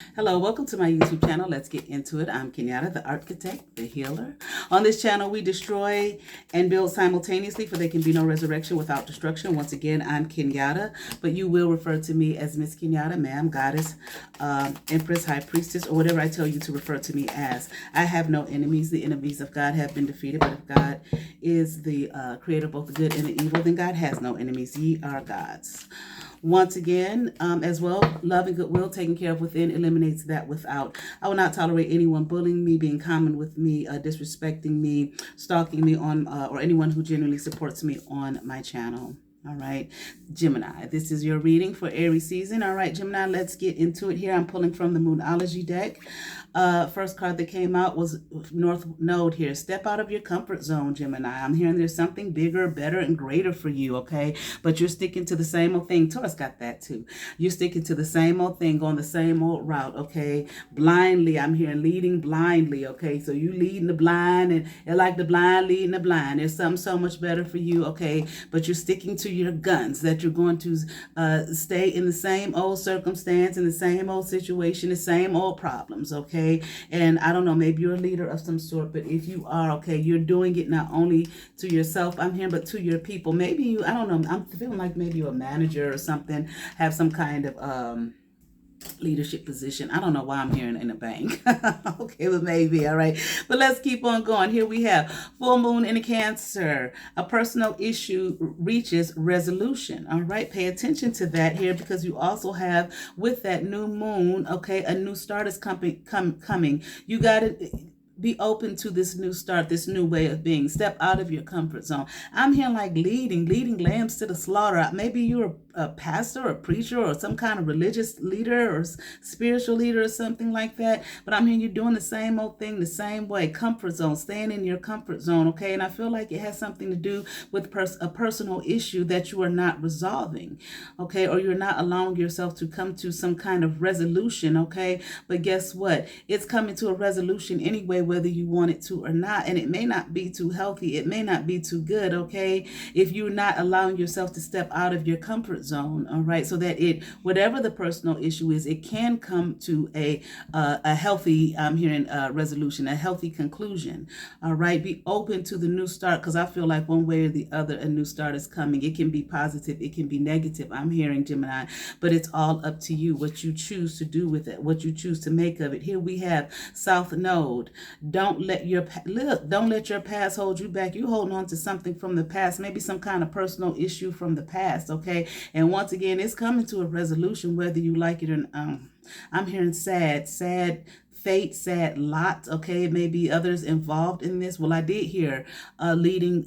Hello, welcome to my YouTube channel. Let's get into it. I'm Kenyatta, the ArtKitech, the healer. On this channel, we destroy and build simultaneously, for there can be no resurrection without destruction. Once again, I'm Kenyatta, but you will refer to me as Miss Kenyatta, ma'am, goddess, empress, high priestess, or whatever I tell you to refer to me as. I have no enemies. The enemies of God have been defeated, but if God is the creator of both the good and the evil, then God has no enemies. Ye are gods. Once again, as well, love and goodwill taken care of within eliminates that without. I will not tolerate anyone bullying me, being common with me, disrespecting me, stalking me on, or anyone who genuinely supports me on my channel. All right, Gemini, this is your reading for Aries season. All right, Gemini, let's get into it here. I'm pulling from the Moonology deck. First card that came out was North Node here. Step out of your comfort zone, Gemini. I'm hearing there's something bigger, better, and greater for you, okay? But you're sticking to the same old thing. Taurus got that too. You're sticking to the same old thing, going the same old route, okay? Blindly, I'm hearing leading blindly, okay? So you leading the blind, and you're like the blind leading the blind. There's something so much better for you, okay? But you're sticking to your guns, that you're going to stay in the same old circumstance, in the same old situation, the same old problems, okay? And I don't know, maybe you're a leader of some sort, but if you are, okay, you're doing it not only to yourself, I'm hearing, but to your people. Maybe you, I don't know, I'm feeling like maybe you're a manager or something, have some kind of leadership position. I don't know why I'm hearing in a bank. Okay, but maybe. All right, but let's keep on going. Here we have full moon in a Cancer. A personal issue reaches resolution. All right, pay attention to that here, because you also have with that new moon, okay, a new start is coming. You got to be open to this new start, this new way of being. Step out of your comfort zone. I'm hearing like leading lambs to the slaughter. Maybe you're a pastor or a preacher or some kind of religious leader or spiritual leader or something like that. But I'm hearing you doing the same old thing the same way. Comfort zone, staying in your comfort zone, okay? And I feel like it has something to do with a personal issue that you are not resolving, okay? Or you're not allowing yourself to come to some kind of resolution, okay? But guess what? It's coming to a resolution anyway, whether you want it to or not. And it may not be too healthy. It may not be too good, okay? If you're not allowing yourself to step out of your comfort zone, all right? So that whatever the personal issue is, it can come to a healthy, I'm hearing resolution, a healthy conclusion, all right? Be open to the new start, because I feel like one way or the other, a new start is coming. It can be positive. It can be negative. I'm hearing, Gemini, but it's all up to you, what you choose to do with it, what you choose to make of it. Here we have South Node. Don't let your past hold you back. You holding on to something from the past, maybe some kind of personal issue from the past, okay? And once again, it's coming to a resolution, whether you like it or not. I'm hearing sad fate, sad lot, okay? Maybe others involved in this. Well, I did hear leading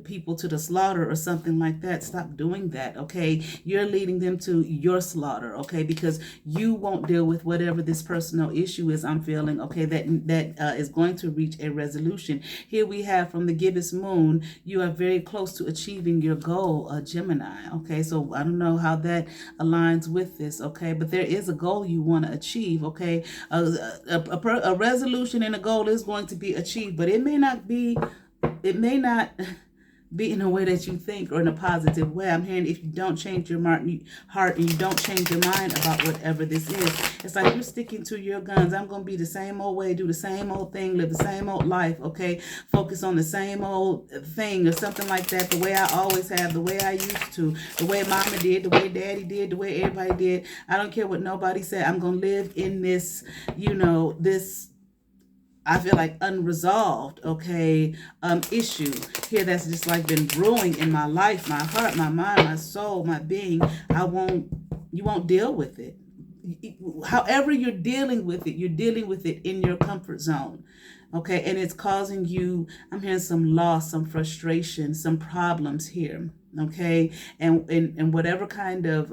people to the slaughter or something like that. Stop doing that, okay? You're leading them to your slaughter, okay? Because you won't deal with whatever this personal issue is, I'm feeling, okay, that is going to reach a resolution. Here we have from the gibbous moon, you are very close to achieving your goal, Gemini, okay? So I don't know how that aligns with this, okay? But there is a goal you want to achieve, okay? A resolution and a goal is going to be achieved, but it may not be in a way that you think or in a positive way. I'm hearing if you don't change your heart and you don't change your mind about whatever this is, it's like you're sticking to your guns. I'm going to be the same old way, do the same old thing, live the same old life, okay? Focus on the same old thing or something like that, the way I always have, the way I used to, the way mama did, the way daddy did, the way everybody did. I don't care what nobody said. I'm going to live in this, this, I feel like unresolved, okay, issue here that's just like been brewing in my life, my heart, my mind, my soul, my being. You won't deal with it. However you're dealing with it, you're dealing with it in your comfort zone, okay? And it's causing you, I'm hearing some loss, some frustration, some problems here, okay? And whatever kind of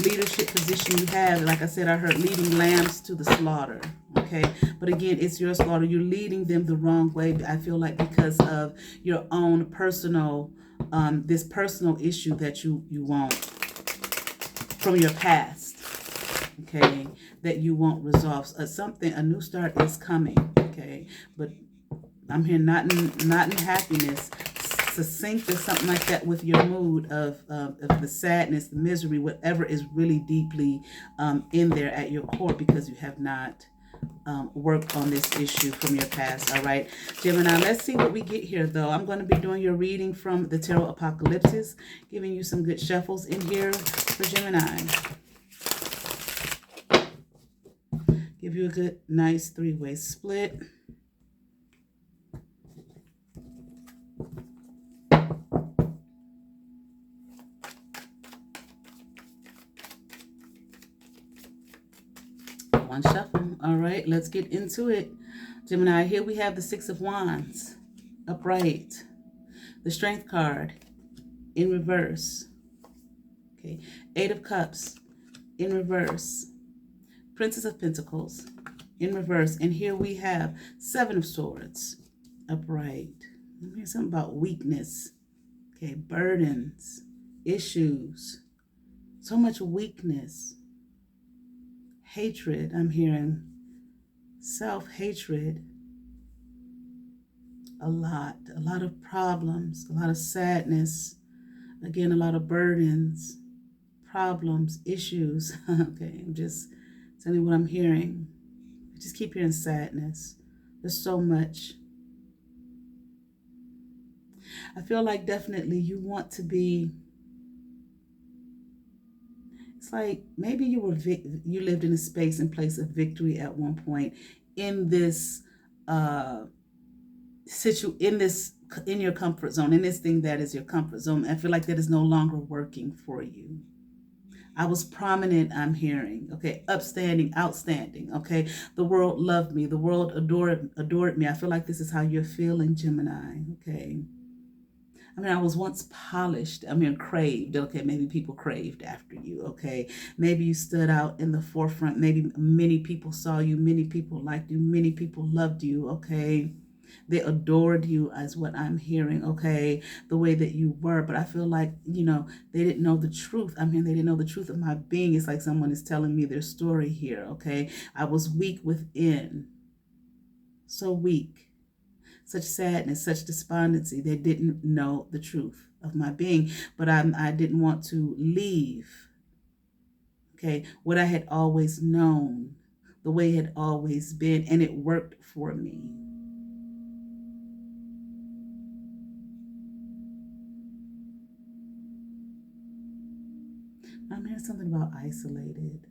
leadership position you have, like I said, I heard leading lambs to the slaughter, okay? But again, it's your slaughter. You're leading them the wrong way, I feel like, because of your own personal, this personal issue that you want from your past, okay, that you won't resolve. A new start is coming, okay? But I'm here not in happiness. succinct or something like that with your mood of the sadness, the misery, whatever is really deeply in there at your core, because you have not worked on this issue from your past. All right, Gemini, let's see what we get here, though. I'm going to be doing your reading from the Tarot Apocalypse, giving you some good shuffles in here for Gemini. Give you a good, nice three-way split. One shuffle. All right, let's get into it. Gemini, here we have the Six of Wands, upright. The Strength card, in reverse. Okay, Eight of Cups, in reverse. Princess of Pentacles, in reverse. And here we have Seven of Swords, upright. Here's something about weakness. Okay, burdens, issues, so much weakness. Hatred, I'm hearing self-hatred, a lot of problems, a lot of sadness, again, a lot of burdens, problems, issues. Okay, I'm just telling you what I'm hearing. I just keep hearing sadness. There's so much. I feel like definitely you want to be, it's like maybe you lived in a space and place of victory at one point in this in your comfort zone, in this thing that is your comfort zone. I feel like that is no longer working for you. I was prominent, I'm hearing. Okay, upstanding, outstanding. Okay, the world loved me. The world adored me. I feel like this is how you're feeling, Gemini. Okay. I mean, I was once polished. I mean, craved. Okay, maybe people craved after you. Okay, maybe you stood out in the forefront. Maybe many people saw you. Many people liked you. Many people loved you. Okay, they adored you, as what I'm hearing. Okay, the way that you were. But I feel like, you know, they didn't know the truth. I mean, they didn't know the truth of my being. It's like someone is telling me their story here. Okay, I was weak within. So weak. Such sadness, such despondency. They didn't know the truth of my being, but I didn't want to leave, okay, what I had always known, the way it had always been, and it worked for me. I'm hearing something about isolated.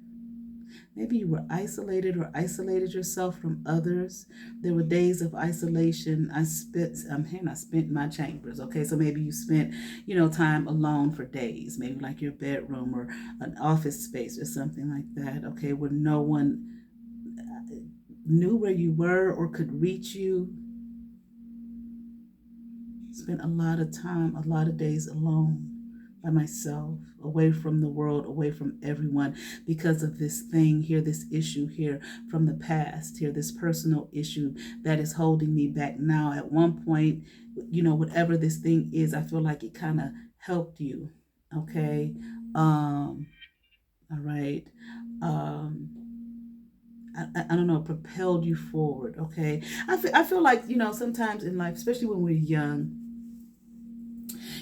Maybe you were isolated or isolated yourself from others. There were days of isolation. I spent my chambers. Okay, so maybe you spent, you know, time alone for days, maybe like your bedroom or an office space or something like that. Okay, where no one knew where you were or could reach you. Spent a lot of time, a lot of days alone by myself, away from the world, away from everyone, because of this thing here, this issue here from the past here, this personal issue that is holding me back now. At one point, you know, whatever this thing is, I feel like it kind of helped you. Okay. All right. I don't know, propelled you forward. Okay. I feel like, you know, sometimes in life, especially when we're young,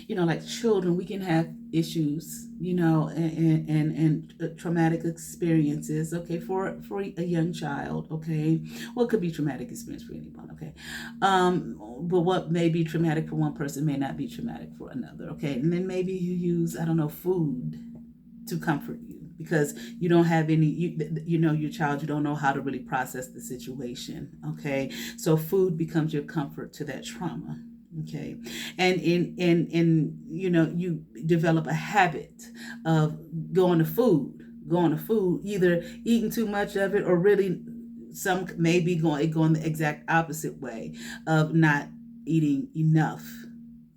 you know, like children, we can have issues, you know, and traumatic experiences, okay, for a young child, okay. Well, it could be traumatic experience for anyone, okay. But what may be traumatic for one person may not be traumatic for another, okay. And then maybe you use, I don't know, food to comfort you because you don't have any, you know, your child, you don't know how to really process the situation, okay. So food becomes your comfort to that trauma. Okay, and in you know, you develop a habit of going to food, either eating too much of it or really some maybe going the exact opposite way of not eating enough.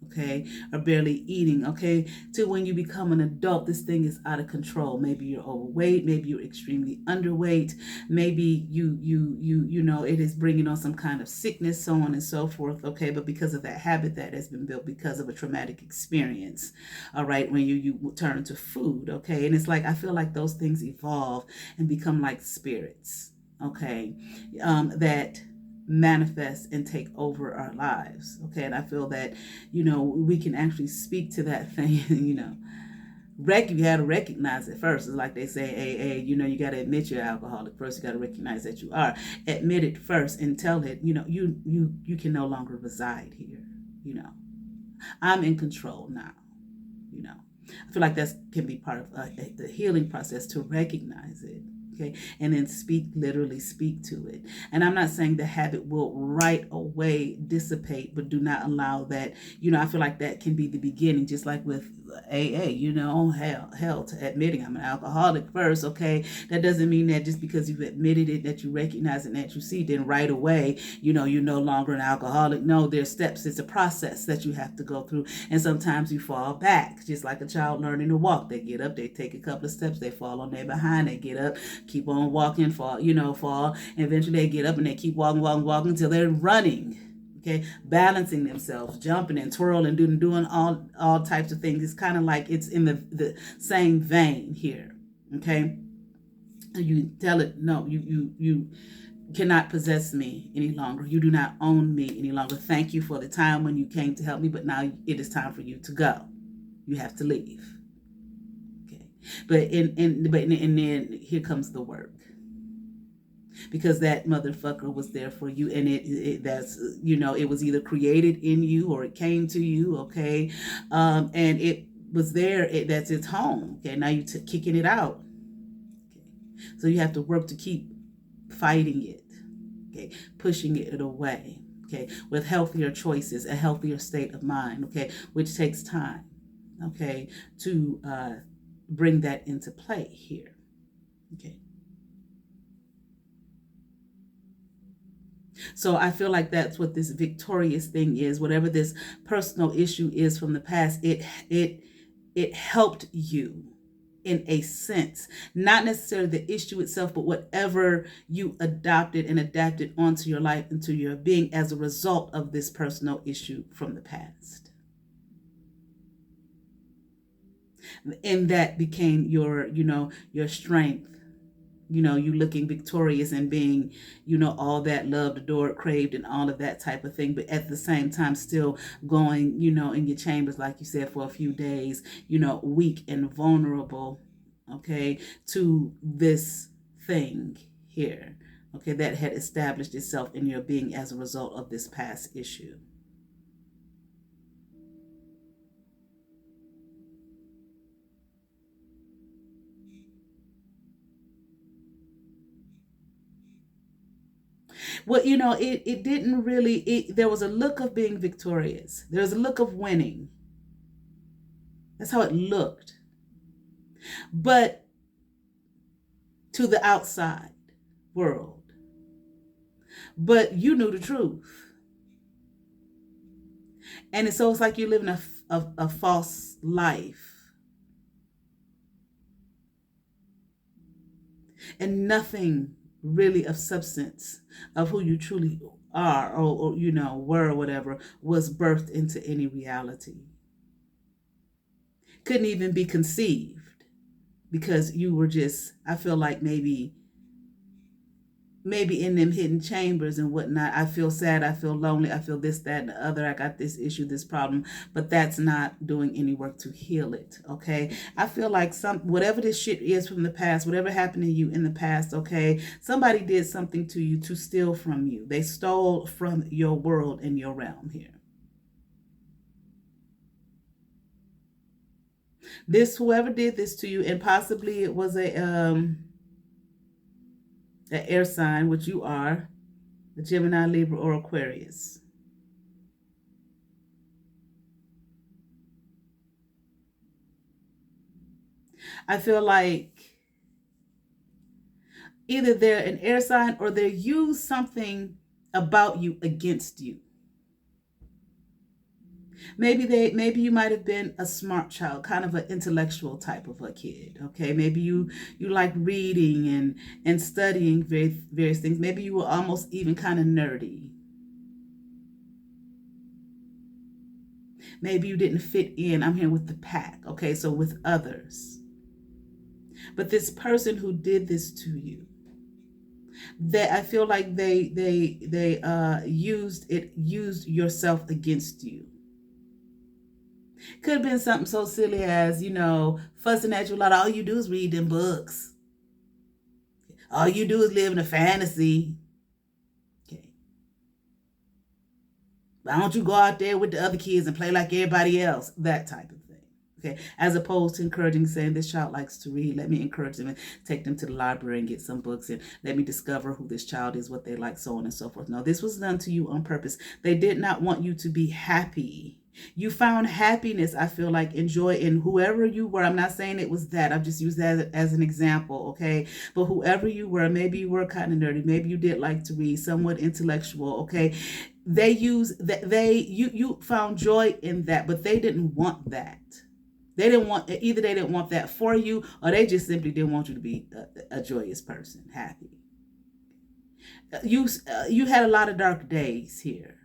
Okay, or barely eating, okay, to when you become an adult, this thing is out of control. Maybe you're overweight, maybe you're extremely underweight, maybe you know, it is bringing on some kind of sickness, so on and so forth, okay, but because of that habit that has been built because of a traumatic experience, all right, when you turn to food, okay, and it's like, I feel like those things evolve and become like spirits, okay, that manifest and take over our lives. Okay. And I feel that, we can actually speak to that thing, you got to recognize it first. It's like they say, AA, you got to admit you're alcoholic first. You got to recognize that you are. Admit it first and tell it, you can no longer reside here. I'm in control now. I feel like that can be part of the healing process, to recognize it. Okay. And then literally speak to it. And I'm not saying the habit will right away dissipate, but do not allow that. I feel like that can be the beginning, just like with AA, hell to admitting I'm an alcoholic first. Okay. That doesn't mean that just because you've admitted it, that you recognize it, that you see, then right away, you're no longer an alcoholic. No, there's steps. It's a process that you have to go through. And sometimes you fall back, just like a child learning to walk. They get up, they take a couple of steps, they fall on their behind, they get up, keep on walking, fall, and eventually they get up and they keep walking until they're running. Okay, balancing themselves, jumping and twirling, doing all types of things. It's kind of like it's in the same vein here. Okay, you tell it, no, you cannot possess me any longer. You do not own me any longer. Thank you for the time when you came to help me, but now it is time for you to go. You have to leave. But then here comes the work, because that motherfucker was there for you, and it was either created in you or it came to you, okay, and it was there. That's its home. Okay, now you kicking it out. Okay, so you have to work to keep fighting it. Okay, pushing it away. Okay, with healthier choices, a healthier state of mind. Okay, which takes time. Okay, to bring that into play here. Okay. So I feel like that's what this victorious thing is. Whatever this personal issue is from the past, it helped you in a sense, not necessarily the issue itself, but whatever you adopted and adapted onto your life, into your being as a result of this personal issue from the past. And that became your strength, you looking victorious and being, all that loved, adored, craved, and all of that type of thing. But at the same time, still going, in your chambers, like you said, for a few days, weak and vulnerable, okay, to this thing here, okay, that had established itself in your being as a result of this past issue. Well, it didn't really, there was a look of being victorious. There was a look of winning. That's how it looked. But to the outside world. But you knew the truth. And it's like you're living a false life. And nothing really of substance of who you truly are or were or whatever was birthed into any reality. Couldn't even be conceived, because you were just, I feel like maybe in them hidden chambers and whatnot. I feel sad, I feel lonely, I feel this, that, and the other. I got this issue, this problem, but that's not doing any work to heal it, okay? I feel like whatever this shit is from the past, whatever happened to you in the past, okay, somebody did something to you to steal from you. They stole from your world and your realm here. Whoever did this to you, and possibly it was an air sign, which you are, the Gemini, Libra, or Aquarius. I feel like either they're an air sign or they use something about you against you. Maybe you might have been a smart child, kind of an intellectual type of a kid. Okay, maybe you like reading and studying various things. Maybe you were almost even kind of nerdy. Maybe you didn't fit in. I'm here with the pack. Okay, so with others. But this person who did this to you, That I feel like they used yourself against you. Could have been something so silly as, fussing at you a lot. All you do is read them books. All you do is live in a fantasy. Okay. Why don't you go out there with the other kids and play like everybody else? That type of thing. Okay. As opposed to encouraging, saying this child likes to read. Let me encourage them and take them to the library and get some books, and let me discover who this child is, what they like, so on and so forth. No, this was done to you on purpose. They did not want you to be happy. You found happiness, I feel like, and joy in whoever you were. I'm not saying it was that. I've just used that as an example, okay? But whoever you were, maybe you were kind of nerdy, maybe you did like to read, somewhat intellectual, okay? You found joy in that, but they didn't want that. They didn't want that for you, or they just simply didn't want you to be a joyous person, happy. You had a lot of dark days here.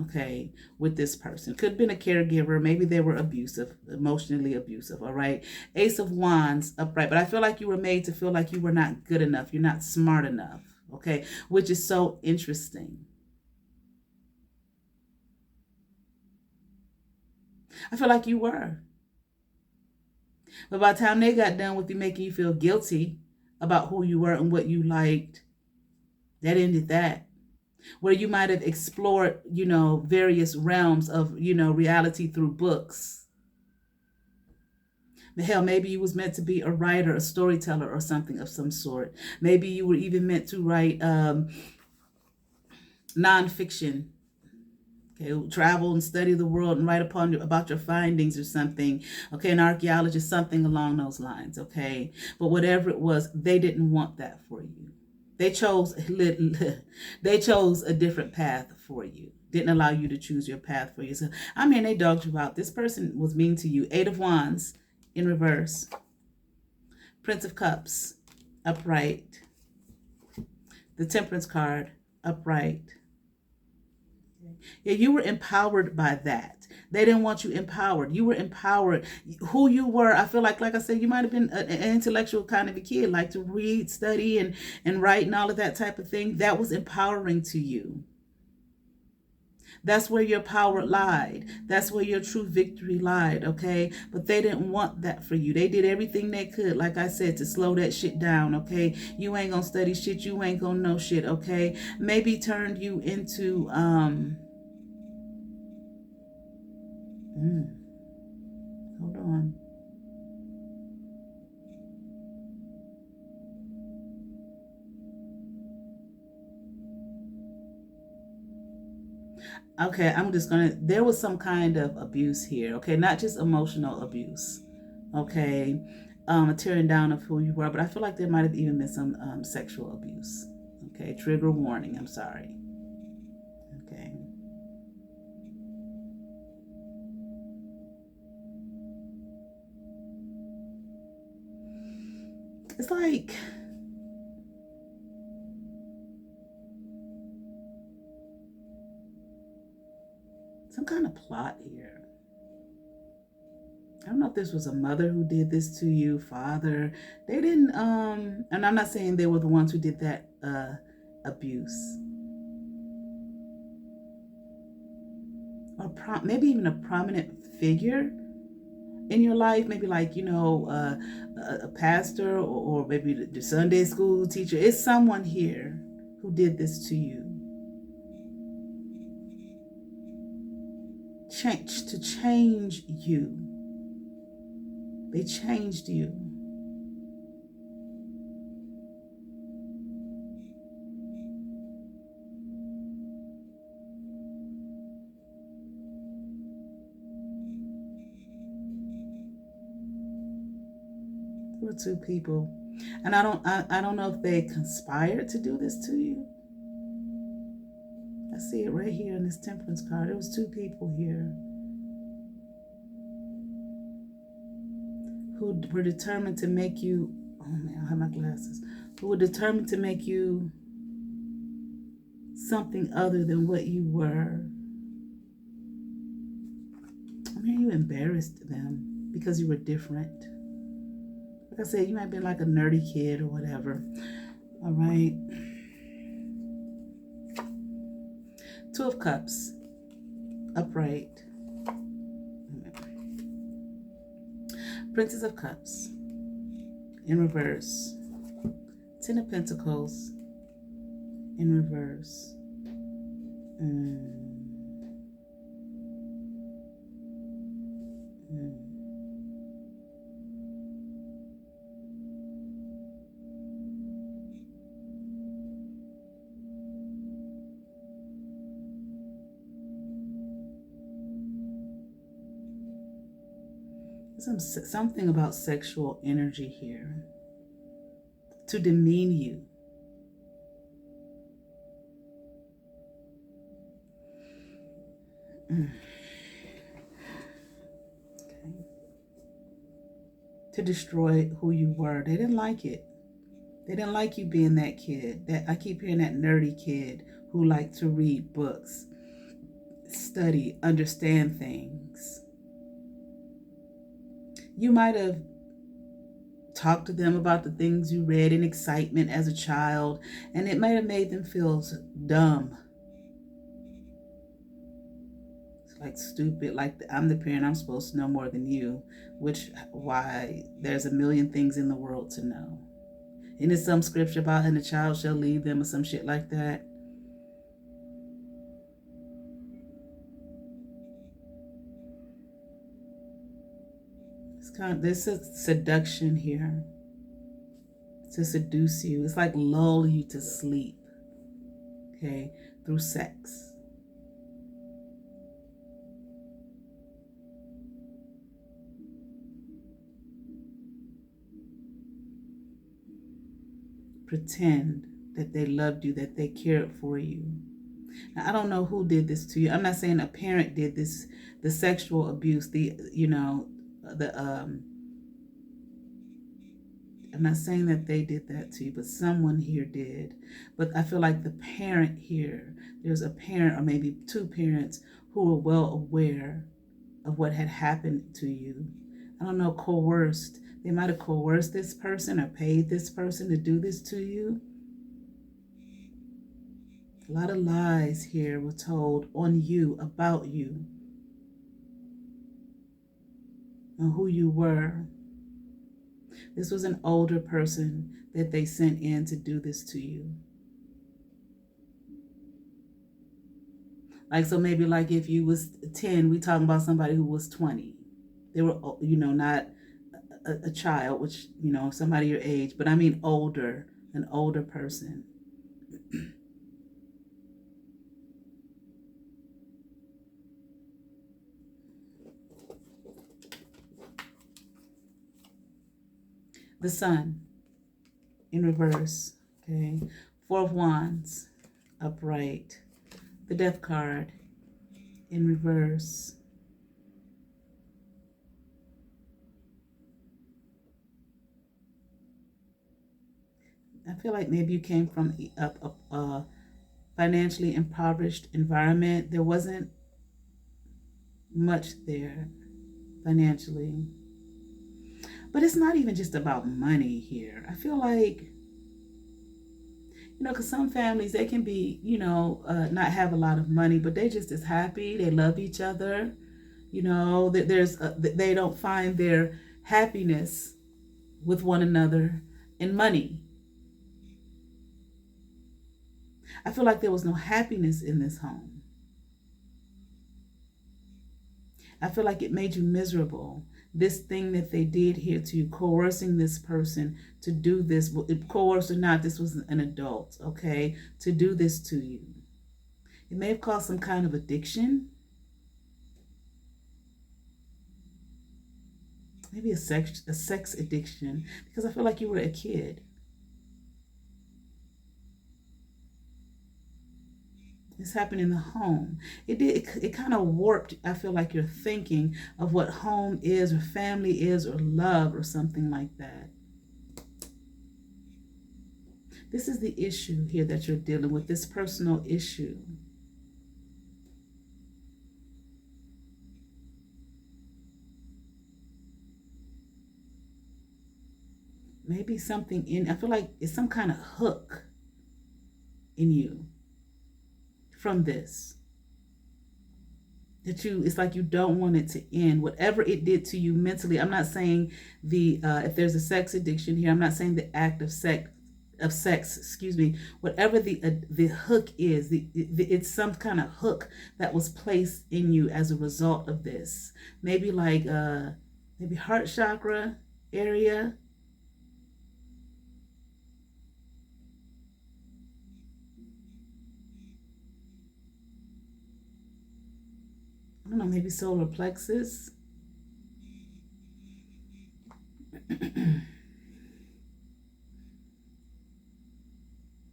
Okay, with this person. Could have been a caregiver. Maybe they were abusive, emotionally abusive, all right? Ace of Wands upright. But I feel like you were made to feel like you were not good enough. You're not smart enough, okay? Which is so interesting. I feel like you were. But by the time they got done with you making you feel guilty about who you were and what you liked, that ended that. Where you might have explored, various realms of, reality through books. Hell, maybe you was meant to be a writer, a storyteller, or something of some sort. Maybe you were even meant to write nonfiction. Okay, travel and study the world and write about your findings or something. Okay, an archaeologist, something along those lines. Okay, but whatever it was, they didn't want that for you. They chose a different path for you. Didn't allow you to choose your path for yourself. I mean, they dogged you out. This person was mean to you. Eight of Wands in reverse. Prince of Cups upright. The Temperance card upright. Yeah, you were empowered by that. They didn't want you empowered. You were empowered. Who you were, I feel like I said, you might have been an intellectual kind of a kid, like to read, study, and write and all of that type of thing. That was empowering to you. That's where your power lied. That's where your true victory lied, okay? But they didn't want that for you. They did everything they could, like I said, to slow that shit down, okay? You ain't gonna study shit. You ain't gonna know shit, okay? Maybe turned you into, hold on. Okay, there was some kind of abuse here, okay? Not just emotional abuse, okay? A tearing down of who you were, but I feel like there might have even been some sexual abuse, okay? Trigger warning, I'm sorry, okay? It's like some kind of plot here. I don't know if this was a mother who did this to you, father. They didn't, and I'm not saying they were the ones who did that abuse. Or maybe even a prominent figure in your life, maybe like, a pastor or maybe the Sunday school teacher. It's someone here who did this to you. To change you. They changed you. There were two people, and I don't know if they conspired to do this to you. I see it right here in this Temperance card. There was two people here who were determined to make you, oh man, I have my glasses, who were determined to make you something other than what you were. I mean, you embarrassed them because you were different. Like I said, you might have been like a nerdy kid or whatever. All right. Two of Cups, upright. Princess of Cups, in reverse. Ten of Pentacles, in reverse. Something about sexual energy here to demean you. Okay. To destroy who you were. They didn't like it. They didn't like you being that kid. That I keep hearing that nerdy kid who liked to read books, study, understand things. You might have talked to them about the things you read in excitement as a child, and it might have made them feel dumb. It's like stupid, like I'm the parent, I'm supposed to know more than you, why there's a million things in the world to know. And it's some scripture about, and the child shall lead them or some shit like that. There's a seduction here to seduce you. It's like lull you to sleep, okay, through sex. Pretend that they loved you, that they cared for you. Now, I don't know who did this to you. I'm not saying a parent did this, the sexual abuse, I'm not saying that they did that to you, but someone here did. But I feel like the parent here, there's a parent or maybe two parents who were well aware of what had happened to you. I don't know, coerced. They might have coerced this person or paid this person to do this to you. A lot of lies here were told on you, about you, and who you were. This was an older person that they sent in to do this to you. Like, so maybe like if you was 10, we talking about somebody who was 20. They were, not a child, which, somebody your age, but I mean older, an older person. The Sun in reverse, okay. Four of Wands, upright. The Death card in reverse. I feel like maybe you came from a financially impoverished environment. There wasn't much there financially. But it's not even just about money here. I feel like, because some families, they can be, not have a lot of money, but they just as happy. They love each other. They don't find their happiness with one another in money. I feel like there was no happiness in this home. I feel like it made you miserable. This thing that they did here to you, coercing this person to do this, coerced or not, this was an adult, okay, to do this to you. It may have caused some kind of addiction. Maybe a sex addiction, because I feel like you were a kid. This happened in the home. It kind of warped, I feel like, your thinking of what home is or family is or love or something like that. This is the issue here that you're dealing with, this personal issue. maybe something in, I feel like it's some kind of hook in you from this. That you, it's like you don't want it to end. Whatever it did to you mentally. I'm not saying if there's a sex addiction here, I'm not saying the act of sex, excuse me, whatever the hook is, it's some kind of hook that was placed in you as a result of this. Maybe like maybe heart chakra area. I don't know, maybe solar plexus.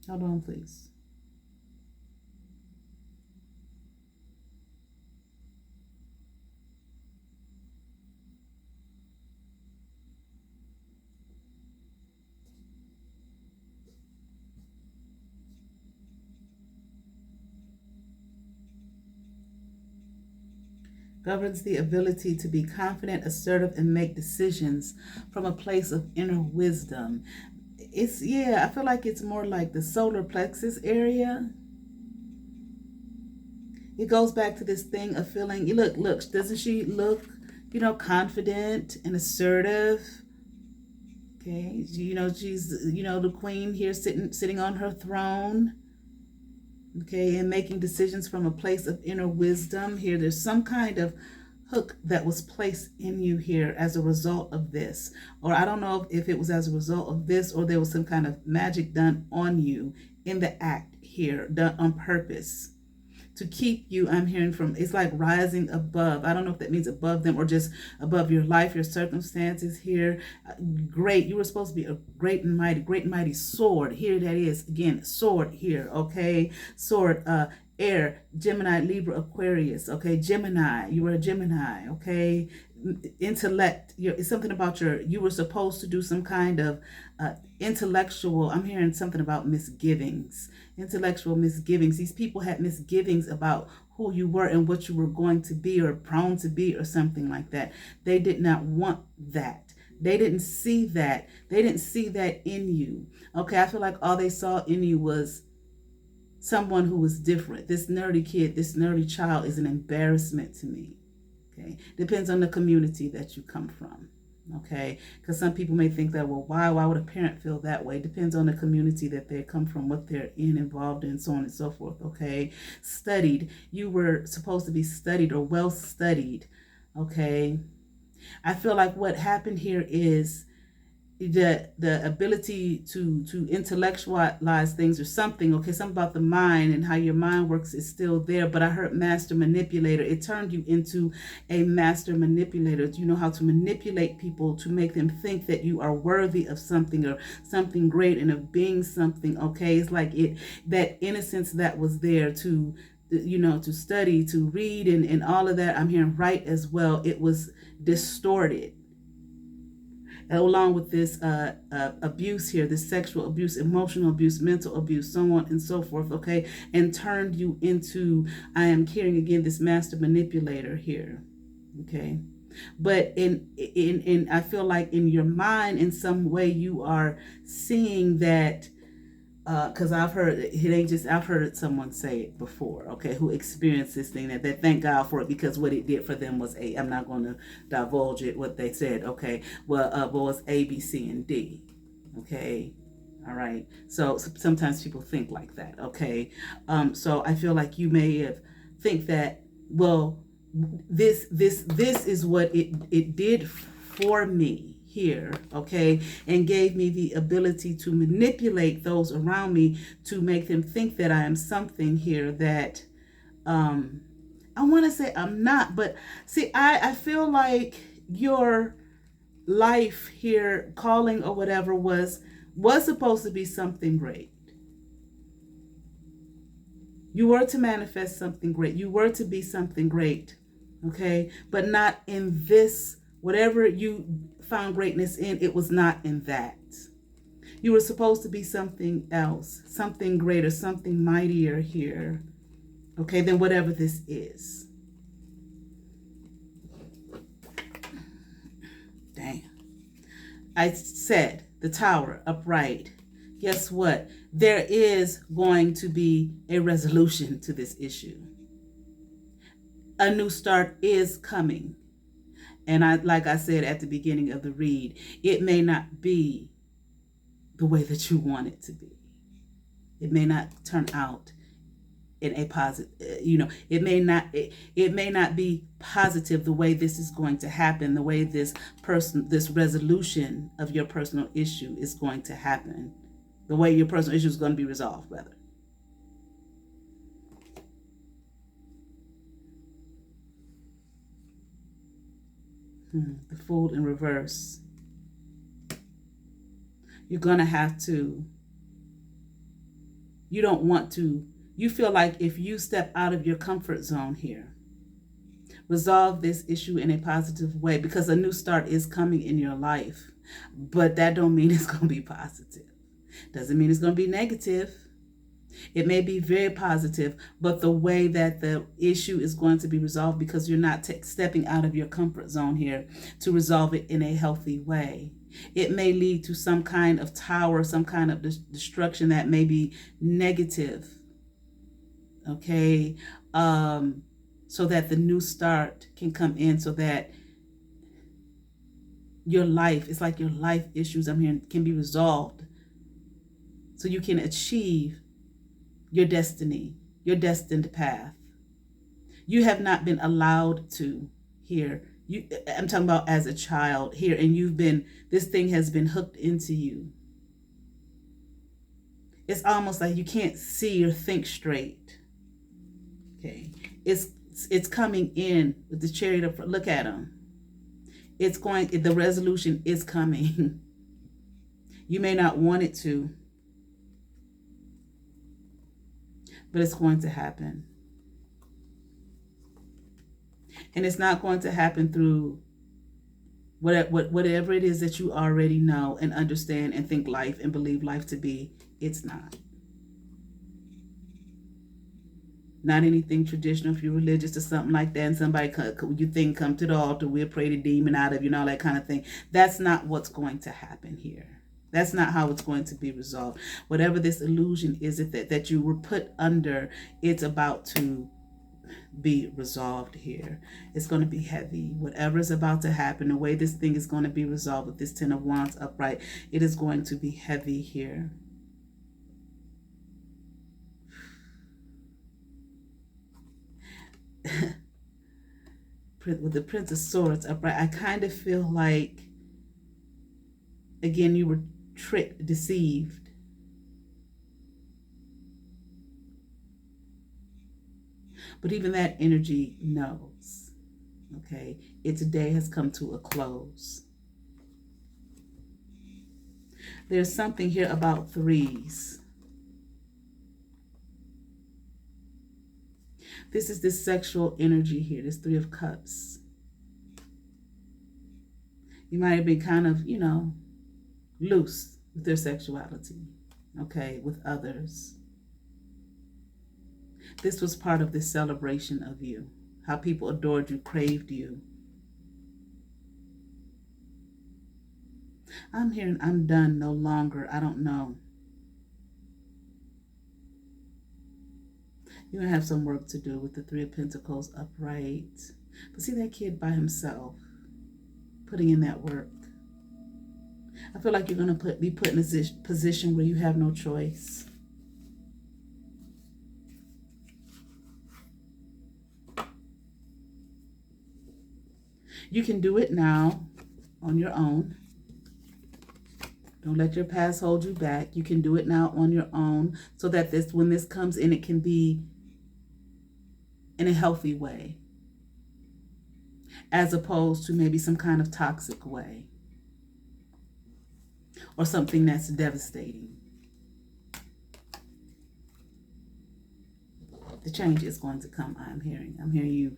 Hold on, please. Governs the ability to be confident, assertive, and make decisions from a place of inner wisdom. It's, yeah, I feel like it's more like the solar plexus area. It goes back to this thing of feeling, look, doesn't she look, confident and assertive? Okay, she's, the queen here sitting on her throne. Okay, and making decisions from a place of inner wisdom. Here, there's some kind of hook that was placed in you here as a result of this. Or I don't know if it was as a result of this, or there was some kind of magic done on you in the act here, done on purpose to keep you, I'm hearing from, it's like rising above. I don't know if that means above them or just above your life, your circumstances here. Great. You were supposed to be a great and mighty sword. Here that is, again, sword here, okay? Sword, air, Gemini, Libra, Aquarius, okay? Gemini, you were a Gemini, okay? Intellect, it's something about you were supposed to do some kind of intellectual, I'm hearing something about misgivings, intellectual misgivings. These people had misgivings about who you were and what you were going to be or prone to be or something like that. They did not want that. They didn't see that. They didn't see that in you. Okay, I feel like all they saw in you was someone who was different. This nerdy kid, this nerdy child is an embarrassment to me. Okay, depends on the community that you come from. Okay, because some people may think that, well, why would a parent feel that way? Depends on the community that they come from, what they're involved in, so on and so forth. Okay, studied, you were supposed to be studied or well studied. Okay, I feel like what happened here is the ability to intellectualize things or something. Okay, something about the mind and how your mind works is still there, but I heard master manipulator. It turned you into a master manipulator. You know how to manipulate people to make them think that you are worthy of something or something great and of being something. Okay, it's like that innocence that was there to study, to read, and all of that. I'm hearing right as well. It was distorted along with this abuse here, this sexual abuse, emotional abuse, mental abuse, so on and so forth, okay, and turned you into, I am hearing again, this master manipulator here, okay. But in I feel like in your mind, in some way, you are seeing that, because I've heard someone say it before, okay, who experienced this thing, that thank God for it, because what it did for them was I'm not going to divulge it, what they said, okay, well, was A, B, C, and D, okay, all right, so sometimes people think like that, okay, so I feel like you may have think that, well, this is what it did for me here, okay, and gave me the ability to manipulate those around me to make them think that I am something here that I want to say I'm not. But see, I feel like your life here, calling or whatever, was supposed to be something great. You were to manifest something great. You were to be something great, okay, but not in this. Whatever you found greatness in, it was not in that. You were supposed to be something else, something greater, something mightier here, okay, than whatever this is. Damn. I said the Tower upright. Guess what? There is going to be a resolution to this issue. A new start is coming. And like I said at the beginning of the read, it may not be the way that you want it to be. It may not turn out in a positive, it may not be positive the way this is going to happen, the way this resolution of your personal issue is going to happen, the way your personal issue is going to be resolved, rather. The Fool in reverse. You're going to have to, you don't want to, you feel like if you step out of your comfort zone here, resolve this issue in a positive way, because a new start is coming in your life. But that don't mean it's going to be positive. Doesn't mean it's going to be negative. It may be very positive, but the way that the issue is going to be resolved, because you're not stepping out of your comfort zone here to resolve it in a healthy way. It may lead to some kind of tower, some kind of destruction that may be negative. Okay, so that the new start can come in, so that your life, it's like your life issues, I'm hearing, can be resolved, so you can achieve your destiny, your destined path. You have not been allowed to here. I'm talking about as a child here, and this thing has been hooked into you. It's almost like you can't see or think straight. Okay, it's coming in with the Chariot of, look at them. The resolution is coming. You may not want it to, but it's going to happen. And it's not going to happen through whatever it is that you already know and understand and think life and believe life to be. It's not. Not anything traditional. If you're religious or something like that, and somebody you think come to the altar, we'll pray the demon out of you and all that kind of thing. That's not what's going to happen here. That's not how it's going to be resolved. Whatever this illusion is that you were put under, it's about to be resolved here. It's going to be heavy. Whatever is about to happen, the way this thing is going to be resolved with this Ten of Wands upright, it is going to be heavy here. With the Prince of Swords upright, I kind of feel like, again, you were tricked, deceived. But even that energy knows, okay, its day has come to a close. There's something here about threes. This is this sexual energy here, this Three of Cups. You might have been kind of, loose with their sexuality, okay, with others. This was part of this celebration of you, how people adored you, craved you. I'm hearing, I'm done, no longer, I don't know. You're going to have some work to do with the Three of Pentacles upright. But see that kid by himself, putting in that work. I feel like you're going to be put in a position where you have no choice. You can do it now on your own. Don't let your past hold you back. You can do it now on your own, so that when this comes in, it can be in a healthy way, as opposed to maybe some kind of toxic way or something that's devastating. The change is going to come, I'm hearing you.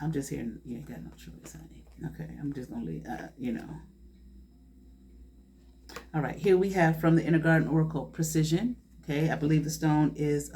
I'm just hearing, you ain't got no choice, honey. Okay, I'm just going to leave, All right, here we have from the Inner Garden Oracle, Precision. Okay, I believe the stone is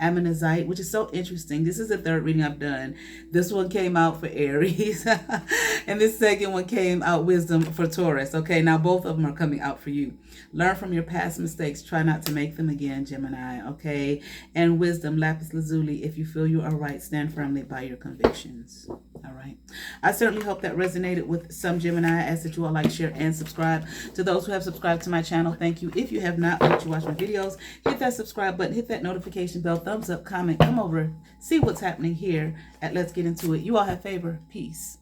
ammonite, which is so interesting. This is the third reading I've done. This one came out for Aries, and this second one came out wisdom for Taurus. Okay, now both of them are coming out for you. Learn from your past mistakes. Try not to make them again, Gemini. Okay, and wisdom, lapis lazuli. If you feel you are right, stand firmly by your convictions. All right. I certainly hope that resonated with some Gemini. I ask that you all like, share, and subscribe. To those who have subscribed to my channel, thank you. If you have not, once you watch my videos, hit that subscribe button, hit that notification bell, thumbs up, comment, come over, see what's happening here at Let's Get Into It. You all have favor. Peace.